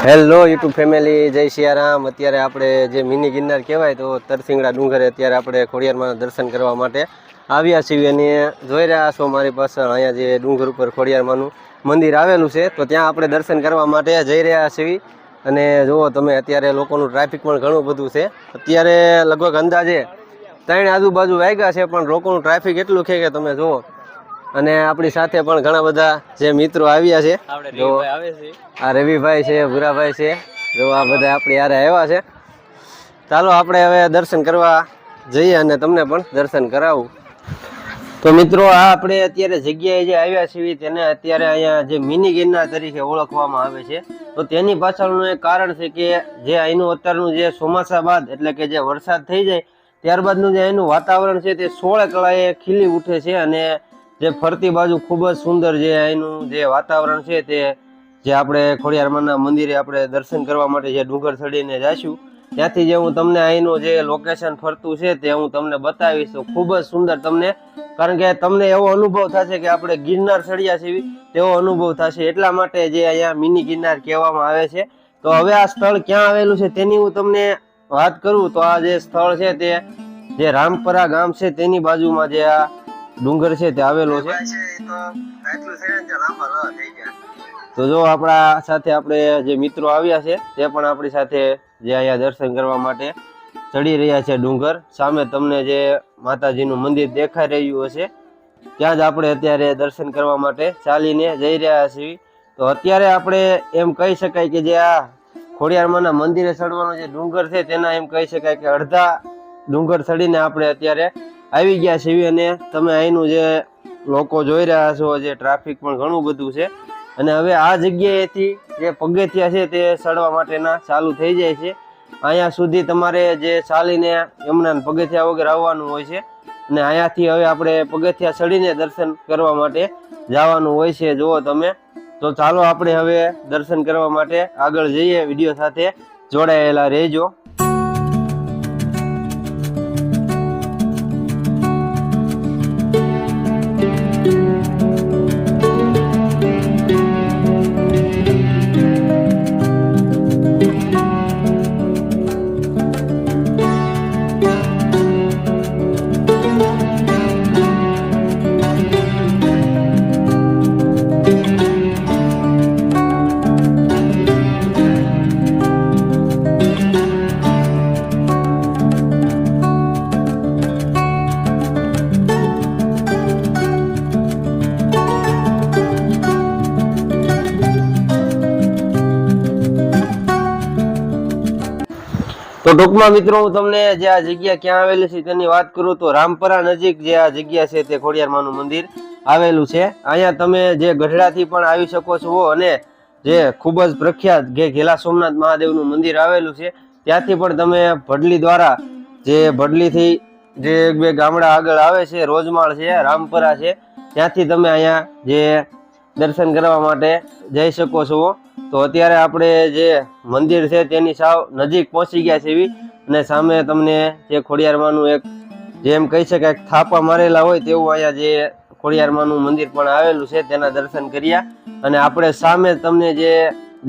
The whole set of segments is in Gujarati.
હેલો યુટ્યુબ ફેમિલી, જય સિયારામ। અત્યારે આપણે જે મિની ગિરનાર કહેવાય તો તરસિંગડા ડુંગરે અત્યારે આપણે ખોડિયારમાં દર્શન કરવા માટે આવ્યા છીએ અને જોઈ રહ્યા છો મારી પાછળ અહીંયા જે ડુંગર ઉપર ખોડિયારમાંનું મંદિર આવેલું છે તો ત્યાં આપણે દર્શન કરવા માટે જઈ રહ્યા છીએ। અને જુઓ તમે અત્યારે લોકોનું ટ્રાફિક પણ ઘણું બધું છે। અત્યારે લગભગ અંદાજે 3 આજુબાજુ વાગ્યા છે પણ લોકોનું ટ્રાફિક એટલું છે કે તમે જુઓ। અને આપણી સાથે પણ ઘણા બધા જે મિત્રો આવ્યા છે, જો આ રવિભાઈ છે, ભૂરાભાઈ છે, જો આ બધા આપણી યારે આવ્યા છે। ચાલો આપણે હવે દર્શન કરવા જઈએ અને તમને પણ દર્શન કરાવું। તો મિત્રો આ આપણે અત્યારે જગ્યાએ જે આવ્યા છીએ તેને અત્યારે અહીંયા જે મિની ગિરનાર તરીકે ઓળખવામાં આવે છે। તો તેની પાછળનું એક કારણ છે કે જે અહીંનું અત્યારનું જે ચોમાસા બાદ એટલે કે જે વરસાદ થઈ જાય ત્યારબાદનું જે અહીંનું વાતાવરણ છે તે 16 કળાએ ખીલી ઉઠે છે અને જે ફરતી બાજુ ખૂબ જ સુંદર જે અહીંનું જે વાતાવરણ છે તે જે આપણે ખોડિયારમાંના મંદિરે આપણે દર્શન કરવા માટે જે ડુંગર ચડીને જઈશું ત્યાંથી જે હું તમને અહીંનું જે લોકેશન ફરતું છે તે હું તમને બતાવીશ તો ખૂબ જ સુંદર તમને, કારણ કે તમને એવો અનુભવ થશે કે આપણે ગિરનાર ચડ્યા છીએ તેવો અનુભવ થશે। એટલા માટે જે અહીંયા મિની ગિરનાર કહેવામાં આવે છે। તો હવે આ સ્થળ ક્યાં આવેલું છે તેની હું તમને વાત કરું તો આ જે સ્થળ છે તે જે રામપરા ગામ છે તેની બાજુમાં જે આ ડુંગર છે તે આવેલો છે। તો જો આપણા સાથે આપણે જે મિત્રો આવ્યા છે તે પણ આપણી સાથે જે અહીંયા દર્શન કરવા માટે ચડી રહ્યા છે ડુંગર। સામે તમને જે માતાજીનું મંદિર દેખાઈ રહ્યું હશે ત્યાં જ આપણે અત્યારે દર્શન કરવા માટે ચાલીને જઈ રહ્યા છીએ। તો અત્યારે આપણે એમ કહી શકાય કે જે આ ખોડિયારમાંના મંદિરે ચડવાનો જે ડુંગર છે તેના એમ કહી શકાય કે અડધા ડુંગર ચડીને આપણે અત્યારે આવી ગયા છીએ અને તમે અહીંનું જે લોકો જોઈ રહ્યા છો જે ટ્રાફિક પણ ઘણું બધું છે અને હવે આ જગ્યાએથી જે પગથિયા છે તે ચડવા માટેના ચાલુ થઈ જાય છે। અહીંયા સુધી તમારે જે ચાલીને એમના પગથિયા વગર આવવાનું હોય છે અને અહીંયાથી હવે આપણે પગથિયા ચડીને દર્શન કરવા માટે જવાનું હોય છે જુઓ તમે। તો ચાલો આપણે હવે દર્શન કરવા માટે આગળ જઈએ, વિડીયો સાથે જોડાયેલા રહેજો। તો ટૂંકમાં મિત્રો હું તમને જે આ જગ્યા ક્યાં આવેલી છે તેની વાત કરું તો રામપરા નજીક જે આ જગ્યા છે તે ખોડિયારમાંનું મંદિર આવેલું છે। અહીંયા તમે જે ગઢડાથી પણ આવી શકો છો અને જે ખૂબ જ પ્રખ્યાત જે ઘેલા સોમનાથ મહાદેવનું મંદિર આવેલું છે ત્યાંથી પણ તમે ભડલી દ્વારા જે ભડલીથી જે 1-2 ગામડા આગળ આવે છે, રોજમાળ છે, રામપરા છે, ત્યાંથી તમે અહીંયા જે દર્શન કરવા માટે જઈ શકો છો। તો અત્યારે આપણે જે મંદિર છે તેની સાવ નજીક પહોંચી ગયા છે અને સામે તમને જે ખોડિયારમાંનું એક જેમ કહી શકાય થાપા મારેલા હોય તેવું અહીંયા જે ખોડિયારમાંનું મંદિર પણ આવેલું છે તેના દર્શન કર્યા અને આપણે સામે તમને જે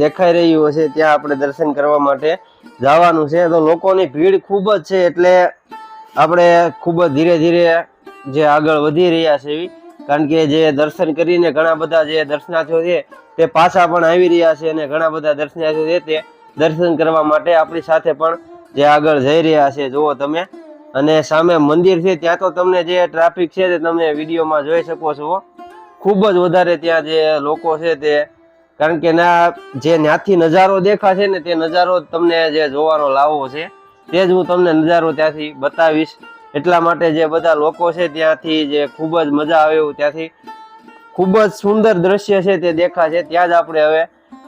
દેખાઈ રહ્યું હશે ત્યાં આપણે દર્શન કરવા માટે જવાનું છે। તો લોકોની ભીડ ખૂબ જ છે એટલે આપણે ખૂબ જ ધીરે ધીરે જે આગળ વધી રહ્યા છે કારણ કે જે દર્શન કરીને ઘણા બધા જે દર્શનાર્થીઓ છે તે પાછા પણ આવી રહ્યા છે અને ઘણા બધા દર્શનાર્થીઓ છે તે દર્શન કરવા માટે આપણી સાથે પણ જે આગળ જઈ રહ્યા છે જુઓ તમે। અને સામે મંદિર છે ત્યાં તો તમને જે ટ્રાફિક છે તે તમે વિડીયોમાં જોઈ શકો છો, ખૂબ જ વધારે ત્યાં જે લોકો છે તે, કારણ કે ના જે ત્યાંથી નજારો દેખાશે ને તે નજારો તમને જે જોવાનો લાવો છે તે જ હું તમને નજારો ત્યાંથી બતાવીશ। એટલા માટે જે બધા લોકો છે ત્યાંથી જે ખૂબ જ મજા આવે એવું ત્યાંથી ખૂબ જ સુંદર દ્રશ્ય છે તે દેખાશે, ત્યાં જ આપણે હવે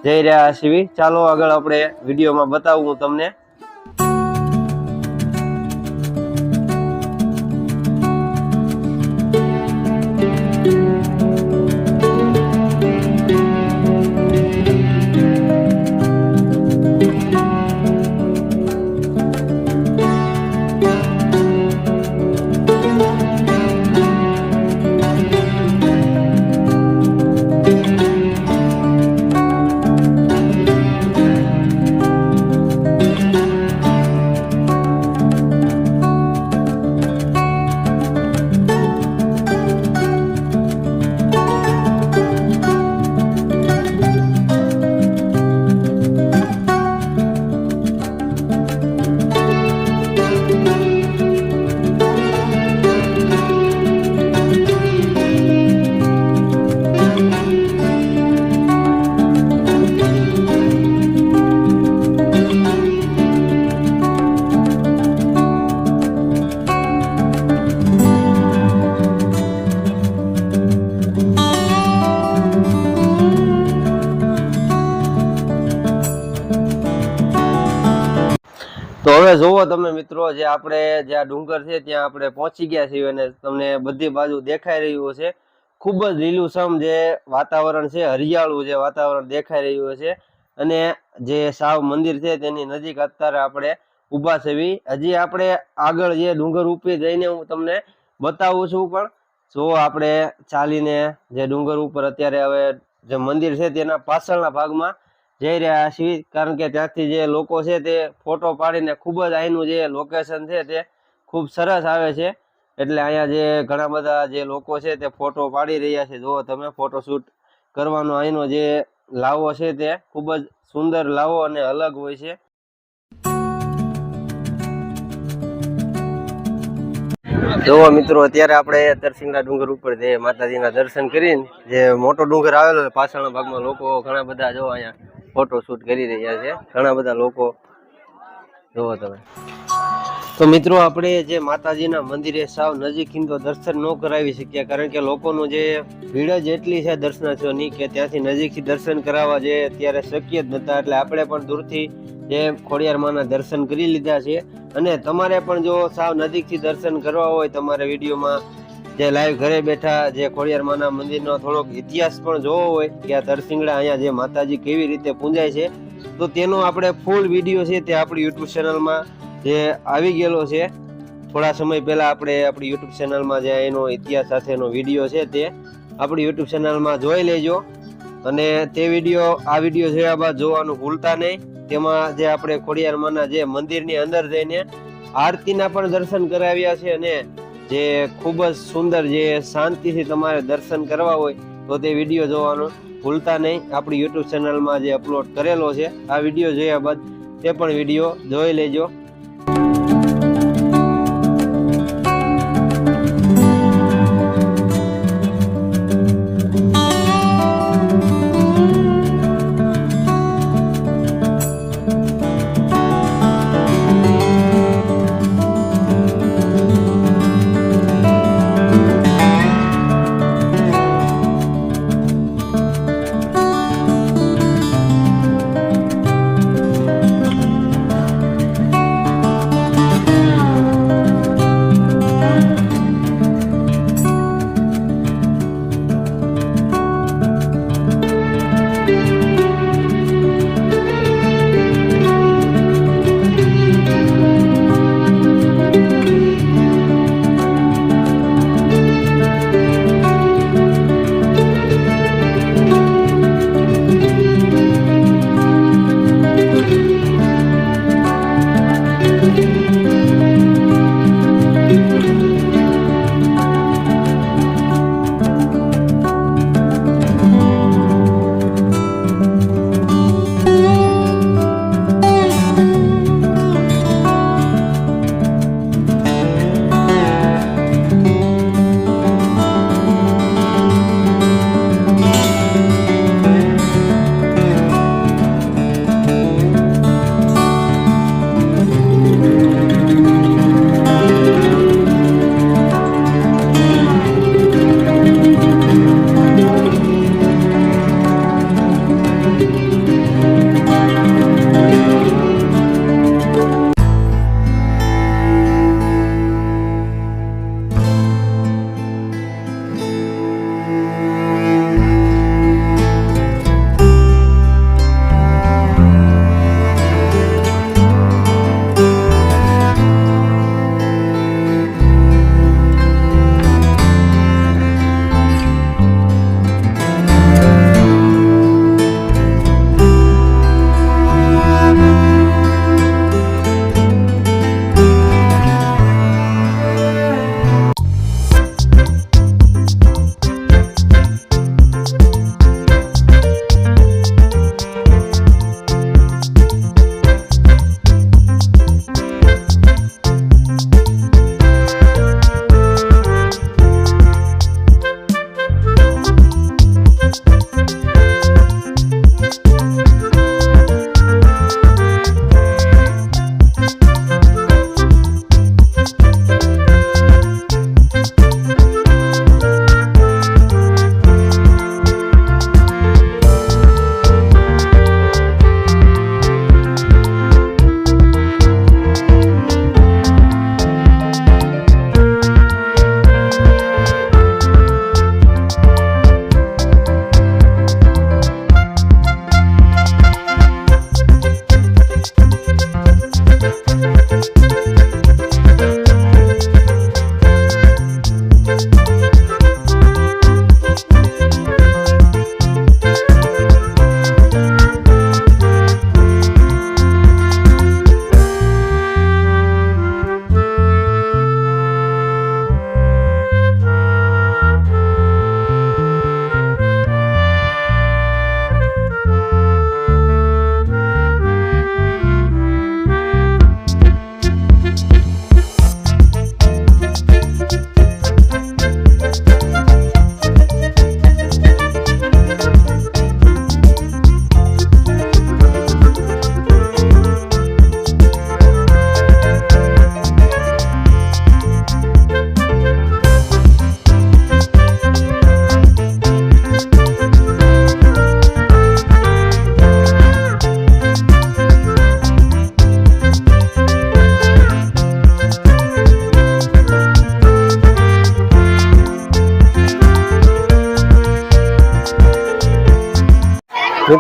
જઈ રહ્યા છીએ। ચાલો આગળ આપણે વિડીયોમાં બતાવું હું તમને। તો હવે જોવો તમે મિત્રો, જે આપણે જે આ ડુંગર છે ત્યાં આપણે પહોંચી ગયા છીએ અને તમને બધી બાજુ દેખાઈ રહ્યું છે ખૂબ જ લીલુંછમ જે વાતાવરણ છે, હરિયાળું જે વાતાવરણ દેખાઈ રહ્યું છે. અને જે સાવ મંદિર છે તેની નજીક અત્યારે આપણે ઊભા છે. હજી આપણે આગળ જે ડુંગર ઉપર જઈને હું તમને બતાવું છું, પણ જો આપણે ચાલીને જે ડુંગર ઉપર અત્યારે હવે જે મંદિર છે તેના પાછળના ભાગમાં જઈ રહ્યા છીએ, કારણ કે ત્યાંથી જે લોકો છે તે ફોટો પાડીને ખૂબ જ અહીંનું જે લોકેશન છે તે ખૂબ સરસ આવે છે. એટલે અહીંયા જે ઘણા બધા જે લોકો છે તે ફોટો પાડી રહ્યા છે. જો તમે ફોટોશૂટ કરવાનો અહીંનો જે લાવો છે તે ખૂબ જ સુંદર લાવો અને અલગ હોય છે. જોવો મિત્રો, અત્યારે આપણે તરસિંગડા ડુંગર ઉપર જે માતાજીના દર્શન કરીને જે મોટો ડુંગર આવેલો છે પાછળના ભાગમાં લોકો ઘણા બધા જો અહીંયા ફોટોશૂટ કરી રહ્યા છે. ઘણા બધા લોકો જોવો તમે. તો મિત્રો, આપણે જે માતાજીના મંદિરે સાવ નજીકથી તો દર્શન ન કરાવી શક્યા, કારણ કે લોકોનું જે ભીડ જ એટલી છે દર્શનાર્થીઓની કે ત્યાંથી નજીકથી દર્શન કરાવવા જે અત્યારે શક્ય જ નહોતા. એટલે આપણે પણ દૂરથી જે ખોડિયાર માના દર્શન કરી લીધા છે. અને તમારે પણ જો સાવ નજીકથી દર્શન કરવા હોય, તમારે વિડીયોમાં જે લાઈવ ઘરે બેઠા જે ખોડિયાર માના મંદિરનો થોડોક ઇતિહાસ પણ જોવો હોય કે આ તરસિંગડા અહીંયા જે માતાજી કેવી રીતે પૂજાય છે, તો તેનો આપણે ફૂલ વિડીયો છે તે આપણી યુટ્યુબ ચેનલમાં જે આવી ગયેલો છે. થોડા સમય પહેલા આપણે આપણી યુટ્યુબ ચેનલમાં જે એનો ઇતિહાસ સાથેનો વિડીયો છે તે આપણી યુટ્યુબ ચેનલમાં જોઈ લેજો. અને તે વિડીયો આ વિડીયો જોયા બાદ જોવાનું ભૂલતા નહીં. તેમાં જે આપણે ખોડિયાર માના જે મંદિરની અંદર જઈને આરતીના પણ દર્શન કરાવ્યા છે. અને જે ખૂબ જ સુંદર જે શાંતિથી તમારે દર્શન કરવા હોય તો તે વિડીયો જોવાનું ભૂલતા નહીં. આપણી યુટ્યુબ ચેનલમાં જે અપલોડ કરેલો છે આ વિડીયો જોયા બાદ તે પણ વિડીયો જોઈ લેજો.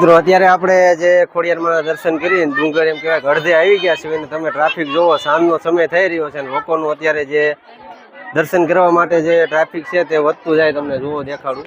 મિત્રો અત્યારે આપણે જે ખોડિયારમાં દર્શન કરીને ડુંગર એમ કહેવાય અડધે આવી ગયા છે અને તમે ટ્રાફિક જોવો, સાંજનો સમય થઈ રહ્યો છે અને લોકોનું અત્યારે જે દર્શન કરવા માટે જે ટ્રાફિક છે તે વધતું જાય, તમને જોવો દેખાડું.